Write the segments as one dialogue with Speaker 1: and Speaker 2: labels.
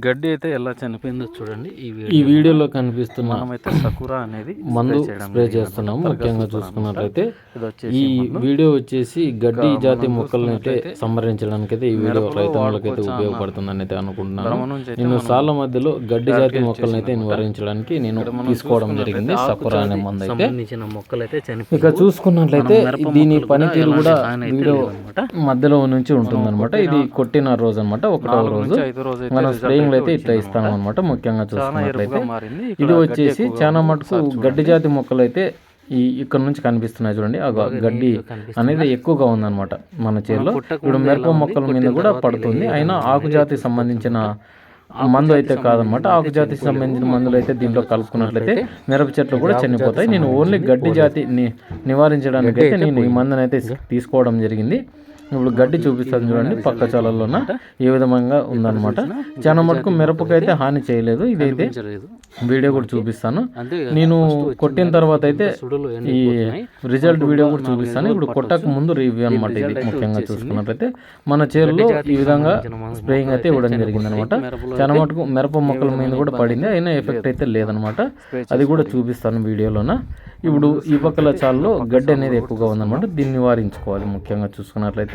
Speaker 1: గడ్డి అయితే ఎలా చనిపోయిందో చూడండి
Speaker 2: ఈ వీడియోలో కనిపిస్తున్న
Speaker 1: మనమైతే సకురా అనేది
Speaker 2: మందు స్ప్రే చేస్తున్నాము. ముఖ్యంగా చూసుకున్నట్లయితే ఈ వీడియో వచ్చేసి గడ్డి జాతి మొక్కలను అయితే సంరక్షించడానికి అయితే ఈ వీడియో రైతులకు అయితే ఉపయోగపడుతుందని అయితే అనుకుంటున్నాను. నేను సాల మధ్యలో గడ్డి జాతి మొక్కలను అయితే నివారించడానికి నేను తీసుకోవడం జరిగింది సకురా అనే మందు అయితే. ఇక చూసుకున్నట్లయితే దీని పనితీరు కూడా వీడియో మధ్యలో నుంచి ఉంటుందన్నమాట. ఇది కొట్టిన రోజు అనమాట, ఒకటో రోజు మనం స్ప్రేయింగ్ అయితే ఇట్లా ఇస్తాం అనమాట. ముఖ్యంగా చూసుకున్నట్లయితే ఇది వచ్చేసి చాలా మటుకు గడ్డి జాతి మొక్కలు అయితే ఇక్కడ నుంచి కనిపిస్తున్నాయి చూడండి. ఆ గడ్డి అనేది ఎక్కువగా ఉందన్నమాట మన చేతిలో. ఇప్పుడు మిరప మొక్కల మీద కూడా పడుతుంది. అయినా ఆకు జాతికి సంబంధించిన మందు అయితే కాదనమాట. ఆకు జాతికి సంబంధించిన మందులు అయితే దీంట్లో కలుపుకున్నట్లయితే మిరప చెట్లు కూడా చనిపోతాయి. నేను ఓన్లీ గడ్డి జాతి నివారించడానికి అయితే నేను ఈ మందుని అయితే తీసుకోవడం జరిగింది. ఇప్పుడు గడ్డి చూపిస్తాను చూడండి, పక్క చాలల్లోన ఏ విధంగా ఉందన్నమాట. చాలా మటుకు మిరపకైతే హాని చేయలేదు. ఇదైతే వీడియో కూడా చూపిస్తాను. నేను కొట్టిన తర్వాత అయితే ఈ రిజల్ట్ వీడియో కూడా చూపిస్తాను. ఇప్పుడు కొట్టక ముందు రివ్యూ అనమాట. ఇది ముఖ్యంగా చూసుకున్నట్లయితే మన చేరులో ఈ విధంగా స్ప్రేయింగ్ అయితే ఇవ్వడం జరిగింది అనమాట. చాలా మటుకు మిరప మొక్కల మీద కూడా పడింది, అయినా ఎఫెక్ట్ అయితే లేదనమాట. అది కూడా చూపిస్తాను వీడియోలోన. ఇప్పుడు ఈ పక్కల చాలలో గడ్డి అనేది ఎక్కువగా ఉందన్నమాట. దీన్ని నివారించుకోవాలి. ముఖ్యంగా చూసుకున్నట్లయితే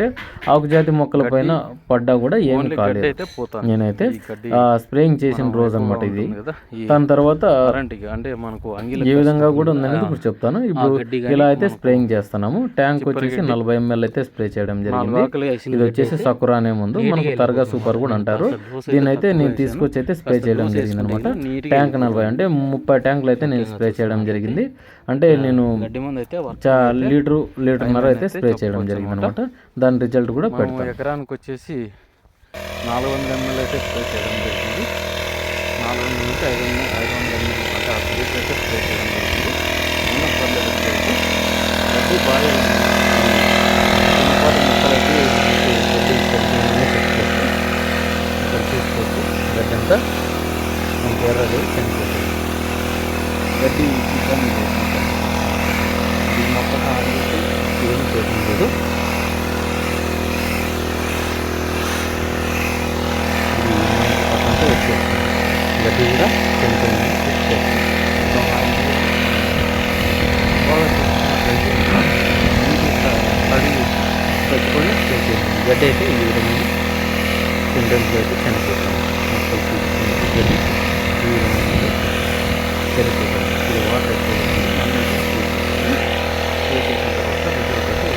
Speaker 2: ఆకుజాతి మొక్కల పైన పడ్డా కూడా ఏమి కాలేదు. నేనైతే స్ప్రేయింగ్ చేసిన రోజు అనమాట ఇది. దాని తర్వాత ఏ విధంగా కూడా ఉందనేది ఇప్పుడు చెప్తాను. ఇప్పుడు ఇలా అయితే స్ప్రేయింగ్ చేస్తున్నాము. ట్యాంక్ వచ్చేసి 40 ml అయితే స్ప్రే చేయడం జరిగింది. ఇది వచ్చేసి సకురా అనే ముందు, మనకు తరగా సూపర్ కూడా అంటారు. దీని అయితే నేను తీసుకొచ్చి అయితే స్ప్రే చేయడం జరిగింది అనమాట. ట్యాంక్ 40 అంటే 30 ట్యాంకులు అయితే నేను స్ప్రే చేయడం జరిగింది. అంటే నేను లీటర్న్నర అయితే స్ప్రే చేయడం జరిగింది అనమాట. దాని రిజల్ట్ కూడా పెడతాను.
Speaker 1: ఎకరానికి వచ్చేసి 400 ml అయితే స్ప్రే చేయడం జరిగింది. 400 నుంచి 500 ml అంటే 10 లీటర్ అయితే స్ప్రే చేయడం జరిగింది. పర్లేదు గడ్డి బాగా మొక్కలైతే ఇక్కడ చూసుకోవచ్చు. గడ్డి అంతా మనకి ఎర్రది చనిపోతుంది. గడ్డి ఇబ్బంది ఈ మొక్క ఏమి చేయడం లేదు. గడ్డి కూడా చనిపోయింది. పెట్టుకొని గడ్డి అయితే ఈ విధంగా సింటమ్స్లో అయితే చనిపోతాం. మొక్కలు చూసుకుని గడ్డి ఈ విధంగా చనిపోతాం. ఇది వాటర్ ఎక్కువ చేసిన తర్వాత రిజల్ట్ అయితే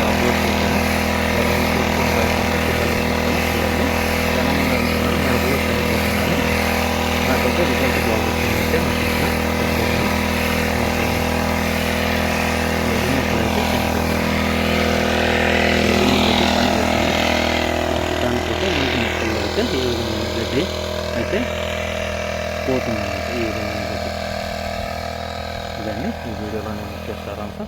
Speaker 1: అప్లోడ్ చేశాను. నాకైతే రిజల్ట్ బాగుంటుందంటే దానికైతే మంచి మొక్కల్లో అయితే ఈ విధమైన గడ్డి అయితే పోతుందన్నమాట. ఈ విధమైన గడ్డి ఇదండి ఈ వీడియోలోనే ముఖ్య సారాంశం.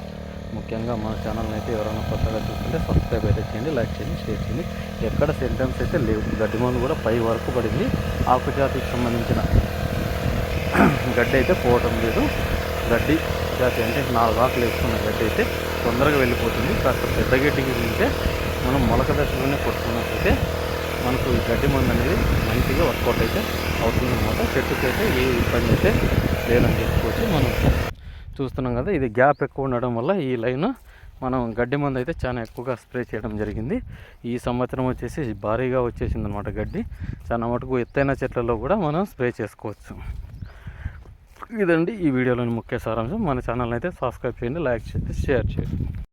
Speaker 1: ముఖ్యంగా మన ఛానల్ని అయితే ఎవరైనా కొత్తగా చూస్తుంటే సబ్స్క్రైబ్ అయితే చేయండి, లైక్ చేయండి, షేర్ చేయండి. ఎక్కడ సింటమ్స్ అయితే లేవు. గడ్డి మందు కూడా పై వరకు పడింది. ఆకుజాతికి సంబంధించిన గడ్డి అయితే పోవటం లేదు. గడ్డి జాతి అంటే 4 ఆకులు వేసుకున్న గడ్డి అయితే తొందరగా వెళ్ళిపోతుంది. కాస్త పెద్ద గడ్డికి ఉంటే మనం మొలక దశలోనే కొట్టుకున్నట్లయితే మనకు ఈ గడ్డి మందు అనేది మంచిగా వర్కౌట్ అయితే అవుతుందన్నమాట. చెట్టుకి అయితే ఏ ఇబ్బంది అయితే లేదని చెప్పుకోవచ్చు. మనం చూస్తున్నాం కదా, ఇది గ్యాప్ ఎక్కువ ఉండడం వల్ల ఈ లైన్ మనం గడ్డి మందు అయితే చాలా ఎక్కువగా స్ప్రే చేయడం జరిగింది. ఈ సంవత్సరం వచ్చేసి భారీగా వచ్చేసింది అనమాట గడ్డి. చాలా మటుకు ఎత్తైన చెట్లలో కూడా మనం స్ప్రే చేసుకోవచ్చు. ఇదండి ఈ వీడియోలోని ముఖ్య సారాంశం. మన ఛానల్ని అయితే సబ్స్క్రైబ్ చేయండి, లైక్ చేయండి, షేర్ చేయండి.